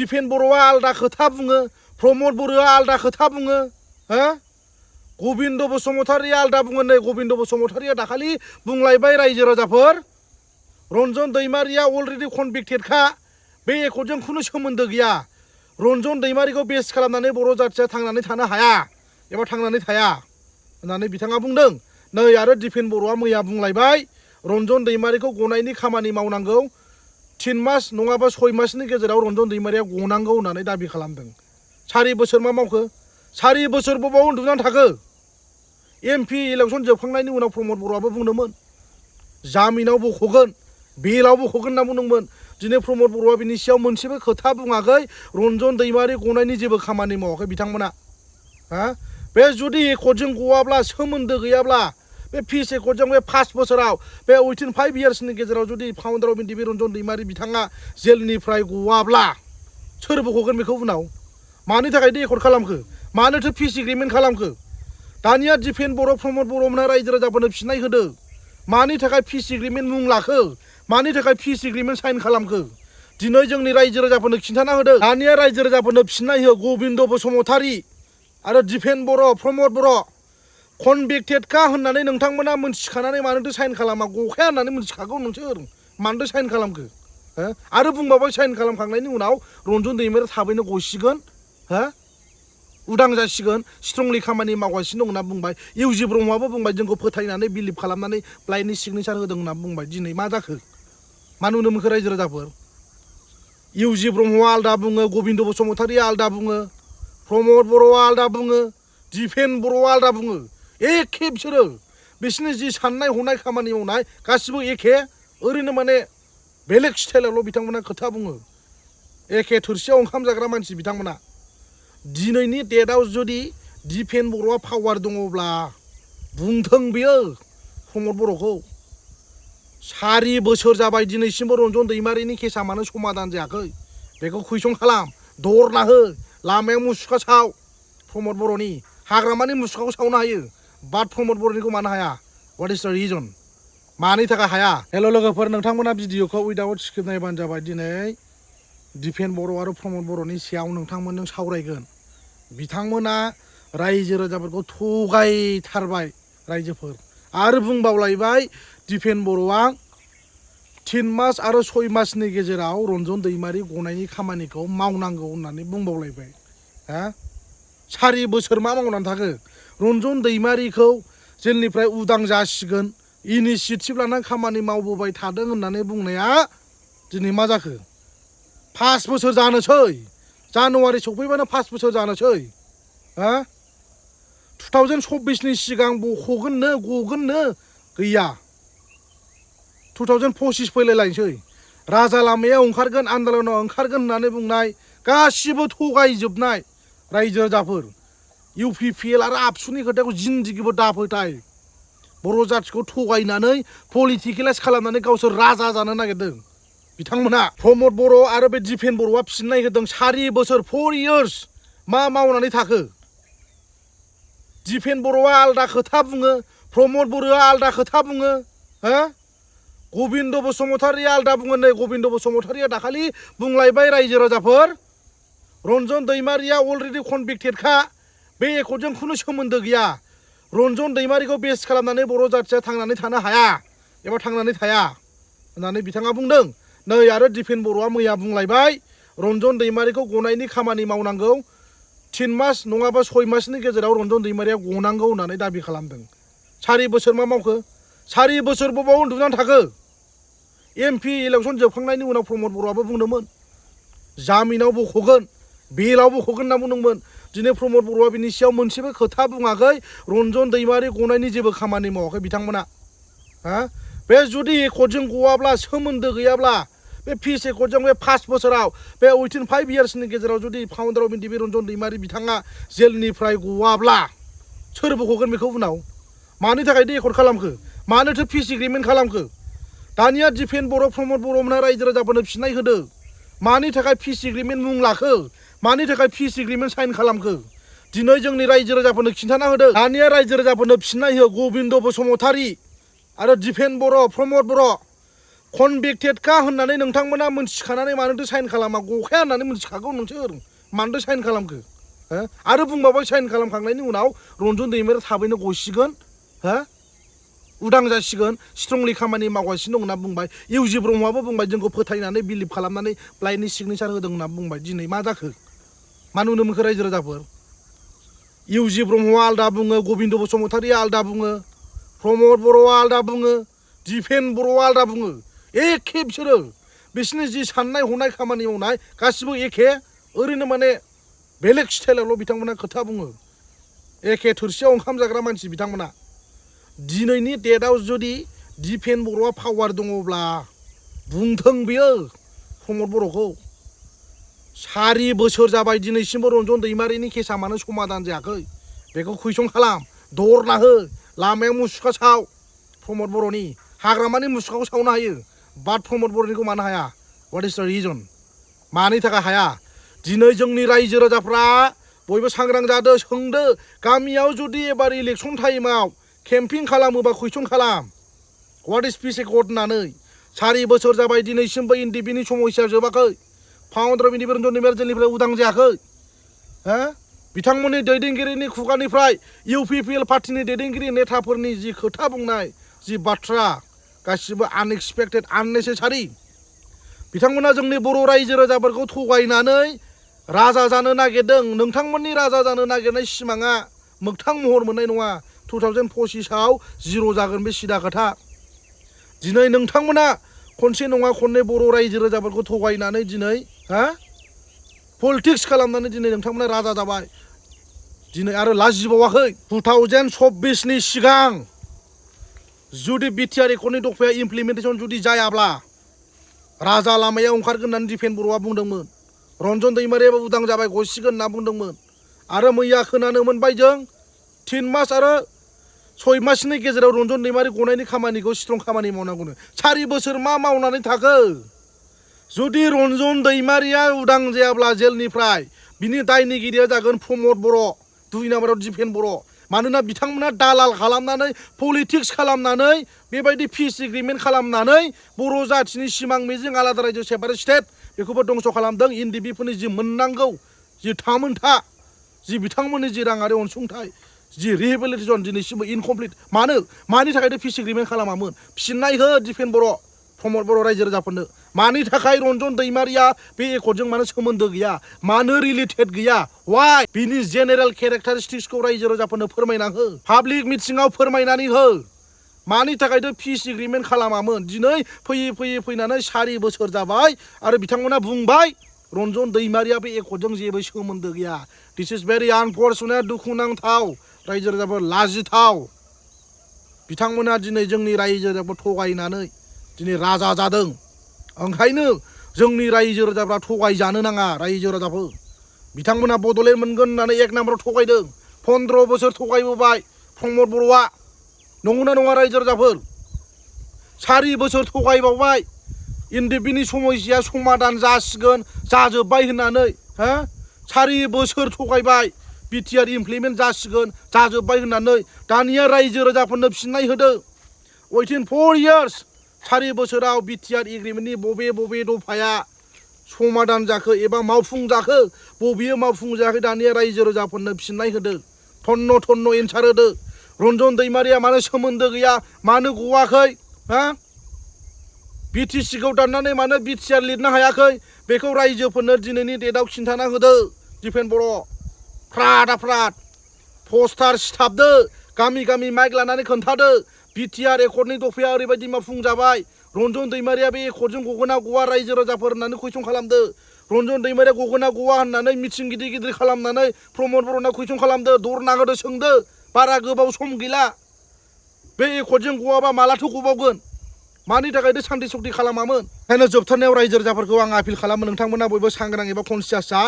दिपेन बर'आ आलदा खोथा बुङो, प्रमद बर'आ आलदा खोथा बुङो, हो? गबिन्द बसुमतारिया आलदा बुङो। नै गबिन्द बसुमतारिया दाखालि बुंलायबाय रायजो राजाफोर रन्जन दैमारिया अलरेडि कनभिक्टेडखा, बे एकर्डजों खुनु सोमोन्दो गैया। रन्जन दैमारिखौ बेस खालामनानै बर' जाथिया थांनानै थानो हाया एबा थांनानै थाया होननानै बिथाङा बुंदों। नै आरो दिपेन बर'आ मैया बुंलायबाय रन्जन दैमारिखौ गनायनि खामानि मावनांगौ, 3 मास नङाबा 6 मासनि गेजेराव रन्जन दैमारिया गनांगौ होननानै दाबि खालामदों। 4 बोसोर मा मावखो? 4 बोसोर बबाव उन्दुनानै थाखो? MP इलेक्सन जोबखांनायनि उनाव प्रमद बर'आबो बुंदोंमोन जामिनाव बख'गोन, बेलाव बख'गोन होनना बुंदोंमोन। दिनै प्रमद बर'आ बिनि सायाव मोनसेबो खोथा बुङाखै। रन्जन दैमारि गनायनि जेबो खामानि मावाखै बिथांमोना। हा? बे जुदि एकर्डजों गवाब्ला, सोमोन्दो गैयाब्ला, बे फिस एकर्डजों बे 5 बोसोराव बे उइथिन 5 इयार्सनि गेजेराव जुदि फाउन्डार अफ एनडिएफबि रन्जन दैमारि बिथाङा जेलनिफ्राय गवाब्ला सोर बख'गोन बेखौ उनाव? मानि थाखाय एकर्ड खालामखो? मानोथो फिस एग्रिमेन्ट खालामखो? दानिया दिपेन बर', प्रमद बर'मोनहा रायजो राजाफोरनो फिननाय होदो। मानि थाखाय फिस एग्रिमेन्ट मुं लाखो? मानि थाखाय फिस एग्रिमेन्ट साइन खालामखो? दिनै जोंनि रायजो राजाफोरनो खिन्थाना होदो। दानिया रायजो राजाफोरनो फिननाय हो। गबिन्द बसुमतारि आरो दिपेन बर', प्रमद बर' कनभिक्टेडखा होननानै नोंथांमोना मोनथिखानानै मानोथो साइन खालामा? गखाया होननानै मोनथिखागौ नोंसोर, मानोथो साइन खालामखो? आरो बुंबावबाय साइन खालामखांनायनि उनाव रन्जन दैमारिया थाबैनो गसिगोन, हो? उदां जासिगोन, स्ट्रंलि खामानि मावगासिनो दं होनना बुंबाय। इउजि ब्रह्मआबो बुंबाय जोंखौ फोथायनानै बिलिभ खालामनानै ब्लाइन्डनि सिगनेसार होदों होनना बुंबाय। दिनै मा जाखो? मा नुनो मोनखो रायजो राजाफोर? इउजि ब्रह्मआ आलदा बुङो, गबिन्द बसुमतारिया आलदा बुङो, प्रमद बर'आ आलदा बुङो, दिपेन बर'आ आलदा बुङो। एखे बिसोरो, बिसोरनि जि साननाय हनाय खामानि मावनाय गासिबो एखे, ओरैनो माने बेलेग स्टाइलावल' बिथांमोना खोथा बुङो। एखे थोरसियाव ओंखाम जाग्रा मानसि बिथांमोना। दिनैनि डेटआव जुदि दिपेन बर'आ पावार दङब्ला बुंथों बियो प्रमद बर'खौ। 4 बोसोर जाबाय दिनैसिमबो रन्जन दैमारिनि केसा मानो समाधान जायाखै? बेखौ कुइसन खालाम, दरना हो, लामायाव मुसुखा साव प्रमद बर'नि। हाग्रामानि मुसुखाखौ सावनो हायो, बाट प्रमद बर'निखौ मानो हाया? व्हाट इज द रिजन? मानि थाखाय हाया? हेल' लोगोफोर, नोंथांमोना भिडिअखौ उइदाउट स्क्रिप्ट नायबानो जाबाय। दिनै दिपेन बर' आरो प्रमद बर'नि सायाव नोंथांमोनजों सावरायगोन। बिथांमोना रायजो राजाफोरखौ थगायथारबाय रायजोफोर। आरो बुंबावलायबाय दिपेन बर'आ 3 मास आरो 6 मासनि गेजेराव रन्जन दैमारि गनायनि खामानिखौ मावनांगौ होननानै बुंबावलायबाय। हा? 4 बोसोर मा मावनानै थाखो? रन्जन दैमारिखौ जेलनिफ्राय उदां जासिगोन, इनिसियेटिभ लानानै खामानि मावबोबाय थादों होननानै बुंनाया दिनै मा जाखो? 5 बोसोर जानोसै। जानुवारि सफैबानो 5 बोसोर जानोसै। हा? 2024नि सिगां बख'गोननो, गगोननो, गैया। 2025 फैलायलायनोसै। राजा लामायाव ओंखारगोन, आन्दलनाव ओंखारगोन होननानै बुंनाय गासिबो थगायजोबनाय रायजो राजाफोर। UPPL आरो आबसुनि खोथाखौ जिन्दिगिबो दाफोथाय। बर' जाथिखौ थगायनानै पलिटिकेलाइज खालामनानै गावसोर राजा जानो नागिरदों बिथांमोना। प्रमद बर' आरो बे दिपेन बर'आ फिननाय होदों 4 बोसोर 4 इयार्स मा मावनानै थाखो? दिपेन बर'आ आलदा खोथा बुङो, प्रमद बर'आ आलदा खोथा बुङो, हो? गबिन्द बसुमतारिया आलदा बुङो। नै गबिन्द बसुमतारिया दाखालि बुंलायबाय रायजो राजाफोर रन्जन दैमारिया अलरेडि कनभिक्टेडखा, बे एकर्डजों खुनु सोमोन्दो गैया। रन्जन दैमारिखौ बेस खालामनानै बर' जाथिया थांनानै थानो हाया एबा थांनानै थाया होननानै बिथाङा बुंदों। नै आरो दिपेन बर'आ मैया बुंलायबाय रन्जन दैमारिखौ गनायनि खामानि मावनांगौ, 3 मास नङाबा 6 मासनि गेजेराव रन्जन दैमारिया गनांगौ होननानै दाबि खालामदों। 4 बोसोर मा मावखो? 4 बोसोर बबाव उन्दुनानै थाखो? MP इलेक्सन जोबखांनायनि उनाव प्रमद बर'आबो बुंदोंमोन जामिनाव बख'गोन, बेलाव बख'गोन होनना बुंदोंमोन। दिनै प्रमद बर'आ बिनि सायाव मोनसेबो खोथा बुङाखै। रन्जन दैमारि गनायनि जेबो खामानि मावाखै बिथांमोना। हा? बे जुदि एकर्डजों गवाब्ला, सोमोन्दो गैयाब्ला, बे फिस एकर्डजों बे 5 बोसोराव बे उइथिन 5 इयार्सनि गेजेराव जुदि फाउन्डार अफ एनडिएफबि रन्जन दैमारि बिथाङा जेलनिफ्राय गवाब्ला सोर बख'गोन बेखौ उनाव? मानि थाखाय एकर्ड खालामखो? मानोथो फिस एग्रिमेन्ट खालामखो? दानिया दिपेन बर', प्रमद बर'मोनहा रायजो राजाफोरनो फिननाय होदो। मानि थाखाय फिस एग्रिमेन्ट मुं लाखो? मानि थाखाय फिस एग्रिमेन्ट साइन खालामखो? दिनै जोंनि रायजो राजाफोरनो खिन्थाना होदो। दानिया रायजो राजाफोरनो फिननाय हो। गबिन्द बसुमतारि आरो दिपेन बर', प्रमद बर' कनभिक्टेडखा होननानै नोंथांमोना मोनथिखानानै मानोथो साइन खालामा गखाया होननानै मोनथिखागौ नोंसोर मानोथो साइन खालामखो हो आरो बुंबावबाय साइन खालामखांनायनि उनाव रन्जन दैमारिया थाबैनो गसिगोन हो उदां जासिगोन स्ट्रंलि खामानि मावगासिनो दं होनना बुंबाय इउजि ब्रह्मआबो बुंबाय जोंखौ फोथायनानै बिलिभ खालामनानै ब्लाइन्डनि सिगनेचार होदों होनना बुंबाय दिनै मा जाखो मा नुनो मोनखो रायजो राजाफोर इउजि ब्रह्मआ आलदा बुङो गबिन्द बसुमतारिया आलदा बुङो प्रमद बर'आ आलदा बुङो दिपेन बर'आ आलदा बुङो एखे बिसोरो बिसोरनि जि साननाय हनाय खामानि मावनाय गासिबो एखे ओरैनो माने बेलेग स्टाइलावल' बिथांमोना खोथा बुङो एखे थोरसियाव ओंखाम जाग्रा मानसि बिथांमोना दिनैनि डेटआव जुदि दिपेन बर'आ पावार दङब्ला बुंथों बियो प्रमद बर'खौ 4 बोसोर जाबाय दिनैसिमबो रन्जन दैमारिनि केसा मानो समाधान जायाखै बेखौ कुइसन खालाम दरना हो लामायाव मुसुखा साव प्रमद बर'नि हाग्रामानि मुसुखाखौ सावनो हायो बाट प्रमद बर'निखौ मानो हाया व्हाट इज द रिजन मानि थाखाय हाया दिनै जोंनि रायजो राजाफ्रा बयबो सांग्रां जादो सोंदो गामियाव जुदि एबार इलेक्सन टाइमाव केम्पिं खालामोबा कुइसन खालाम व्हाट इज पिस एकर्ड होननानै 4 बोसोर जाबाय दिनैसिमबो एनडिपिनि समस्या जोबाखै फाउन्डार रन्जन दैमारि जेलनिफ्राय उदां जायाखै हो बिथांमोननि दैदेनगिरिनि खुगानिफ्राय इउपिपिएल पार्टिनि दैदेनगिरि नेताफोरनि जि खोथा बुंनाय जि बाथ्रा गासिबो आनएक्सपेक्टेड आननेसेसारि बिथांमोना जोंनि बर' रायजो राजाफोरखौ थगायनानै राजा जानो नागिरदों नोंथांमोननि राजा जानो नागिरनाय सिमाङा मोगथां महर मोननाय नङा 2025आव जिर' जागोन बे सिदा खोथा दिनै नोंथांमोना खनसे नङा खननै बर' रायजो राजाफोरखौ थगायनानै दिनै हा पलिटिक्स खालामनानै दिनै नोंथांमोना राजा जाबाय दिनै आरो लाजिबावाखै 2024नि सिगां जुदि बिटिआर एकर्डनि दफाया इमप्लिमेन्टेसन जुदि जायाब्ला राजा लामायाव ओंखारगोन होननानै दिपेन बर'आ बुंदोंमोन रन्जन दैमारियाबो उदां जाबाय गसिगोन होनना बुंदोंमोन आरो मैया खोनानो मोनबाय जों 3 मास आरो 6 मासनि गेजेराव रन्जन दैमारि गनायनि खामानिखौ स्ट्रं खामानि मावनांगौनो 4 बोसोर मा मावनानै थाखो जुदि रन्जन दैमारिया उदां जायाब्ला जेलनिफ्राय बिनि दायनिगिरिया जागोन प्रमद बर' 2 नाम्बाराव दिपेन बर' मानोना बिथांमोना दालाल खालामनानै पलिटिक्स खालामनानै बेबायदि पिस एग्रिमेन्ट खालामनानै बर' जाथिनि सिमां मिजिं आलादा रायजो सेपारेट स्टेट बेखौबो दंस' खालामदों एनडिपिफोरनि जि मोननांगौ जि थामोनथा जि बिथांमोननि जि राङारि अनसुंथाइ जि रिहेबिलिटेसन दिनैसिमबो इनकमप्लिट मानि थाखाय पिस एग्रिमेन्ट खालामामोन फिननाय हो दिपेन बर' प्रमद बर' रायजो राजाफोरनो मानि थाखाय रन्जन दैमारिया बे एकर्डजों मानो सोमोन्दो गैया मानो रिलेटेड गैया वाइ बिनि जेनेरेल केरेक्टारिस्टिक्सखौ रायजो राजाफोरनो फोरमायना हो पाब्लिक मिटिङाव फोरमायनानै हो मानि थाखायथ' पिस एग्रिमेन्ट खालामामोन दिनै फैनानै 4 बोसोर जाबाय आरो बिथांमोना बुंबाय रन्जन दैमारिया बे एकर्डजों जेबो सोमोन्दो गैया दिस इज भेरि आनफर्चुनेट दुखुनांथाव रायजो राजाफोर लाजिथाव बिथांमोना दिनै जोंनि रायजो राजाखौ थगायनानै दिनै राजा जादों ओंखायनो जोंनि रायजो राजाफ्रा थगायजानो नाङा रायजो राजाफोर बिथांमोना बड'लेण्ड मोनगोन होननानै 1 नाम्बाराव थगायदों 15 बोसोर थगायबोबाय प्रमद बर'आ नंगौना नङा रायजो राजाफोर 4 बोसोर थगायबावबाय एनडिपिनि समस्या समाधान जासिगोन जाजोब्बाय होननानै हो 4 बोसोर थगायबाय बिटिआर इमप्लिमेन्ट जासिगोन जाजोब्बाय होननानै दानिया रायजो राजाफोरनो फिननाय होदो within 4 years 4 बोसोराव बिटिआर एग्रिमेन्टनि बबे दफाया समाधान जाखो एबा मावफुं जाखो बबेयो मावफुं जायाखै दानिया रायजो राजाफोरनो फिननाय होदो थन्न एन्सार होदो रन्जन दैमारिया मानो सोमोन्दो गैया मानो गवाखै हा बिटिसिखौ दाननानै मानो बिटिआर लिरनो हायाखै बेखौ रायजोफोरनो दिनैनि डेटआव खिन्थाना होदो दिपेन बर' फ्राद पस्टार सिथाबदो गामि माइक लानानै खोन्थादो बिटिआर एकर्डनि दफाया ओरैबायदि मावफुं जाबाय रन्जन दैमारिया बे एकर्डजों गगोना गवा रायजो राजाफोर होननानै कुइसन खालामदो रन्जन दैमारिया गगोना गवा होननानै मिथिं गिदिर खालामनानै प्रमद बर'ना कुइसन खालामदो दरना होदो सोंदो बारा गोबाव सम गैला बे एकर्डजों गवाबा मालाथो गबावगोन मानि थाखायथ' सान्ति सक्ति खालामामोन ओंखायनो जोबथारनायाव रायजो राजाफोरखौ आं आपिल खालामो नोंथांमोना बयबो सांग्रां एबा कनसियास जा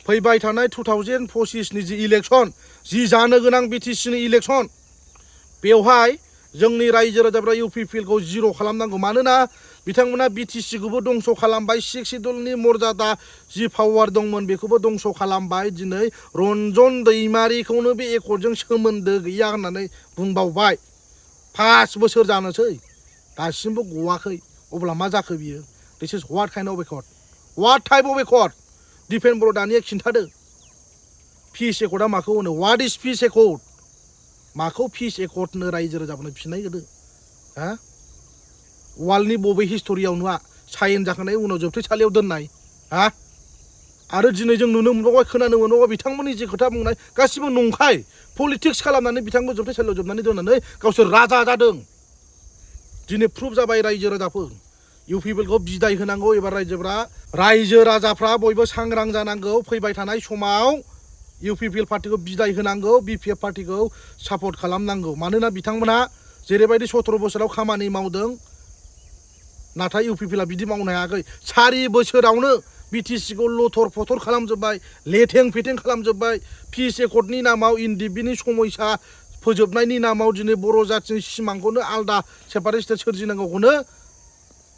फैबाय थानाय 2025नि जि इलेक्सन जि जानो गोनां बिटिसिनि इलेक्सन बेवहाय जोंनि रायजो राजाफ्रा इउपिपिएलखौ जिर' खालामनांगौ मानोना बिथांमोना बिटिसिखौबो दंस' खालामबाय 6 सिडुलनि मर्यादा जि पावार दंमोन बेखौबो दंस' खालामबाय दिनै रन्जन दैमारिखौनो बे एकर्डजों सोमोन्दो गैया होननानै बुंबावबाय 5 बोसोर जानोसै दासिमबो गवाखै अब्ला मा जाखो बियो this is what kind of accord what type of accord डिफेन बर' दानिया खिन्थादो पिस एकर्डआ माखौ होनो व्हाट इज पिस एकर्ड माखौ पिस एकर्ड होनो रायजो राजाफोरनो फिननाय होदो हा वार्ल्डनि बबे हिस्ट'रियाव नुवा साइन जाखांनायनि उनाव जोबथेसालियाव दोननाय हा आरो दिनै जों नुनो मोनबावबाय खोनानो मोनबावबाय बिथांमोननि जे खोथा बुंनाय गासिबो नंखाय पलिटिक्स खालामनानै बिथांमोन जोबथेसालियाव जोबनानै दोननानै गावसोर राजा जादों दिनै प्रुफ जाबाय रायजो राजाफोर इउ पिपिएलखौ बिदाय होनांगौ एबा रायजो राजाफ्रा बयबो सांग्रां जानांगौ फैबाय थानाय समाव इउ पिपिएल पार्टिखौ बिदाय होनांगौ बिपिएफ पार्टिखौ सापर्ट खालामनांगौ मानोना बिथांमोना जेरैबायदि 17 बोसोराव खामानि मावदों नाथाय इउ पिपिएलआ बिदि मावनो हायाखै 4 बोसोरावनो बिटिसिखौ लथर फथर खालामजोब्बाय लेथें फेथें खालामजोब्बाय पिस एकर्डनि नामाव एनडिएफबिनि समयसा फोजोबनायनि नामाव दिनै बर' जाथिनि सिमांखौनो आलादा सेपारेट स्टेट सोरजिनांगौखौनो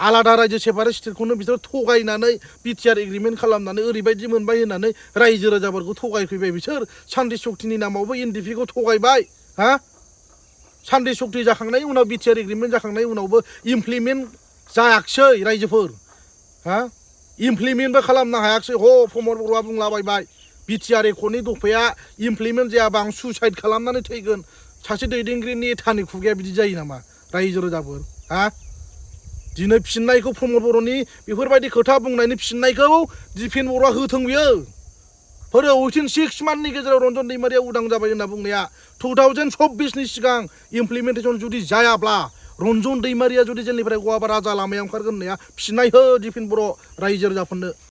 आलादा रायजो सेपारेट स्टेटखौनो बिसोर थगायनानै बिटिआर एग्रिमेन्ट खालामनानै ओरैबायदि मोनबाय होननानै रायजो राजाफोरखौ थगायफैबाय बिसोर सान्ति सक्तिनि नामावबो एनडिएफबिखौ थगायबाय हा सान्ति सक्ति जाखांनायनि उनाव बिटिआर एग्रिमेन्ट जाखांनायनि उनावबो इमप्लिमेन्ट जायाखिसै रायजोफोर हा इमप्लिमेन्टबो खालामनो हायाखिसै प्रमद बर'आ बुंलाबायबाय बिटिआर एकर्डनि दफाया इमप्लिमेन्ट जायाबा आं सुइसाइड खालामनानै थैगोन सासे दैदेनगिरि नेतानि खुगाया बिदि जायो नामा रायजो राजाफोर हा दिनै फिननायखौ प्रमद बर'नि बेफोरबायदि खोथा बुंनायनि फिननायखौ दिपेन बर'आ होथों बियो फोरो उइथिन 6 मान्थनि गेजेराव रन्जन दैमारिया उदां जाबाय होनना बुंनाया 2024नि सिगां इमप्लिमेन्टेसन जुदि जायाब्ला रन्जन दैमारिया जुदि जेलनिफ्राय गवाबा राजा लामायाव ओंखारगोन होननाया फिननाय हो दिपेन बर' रायजो राजाफोरनो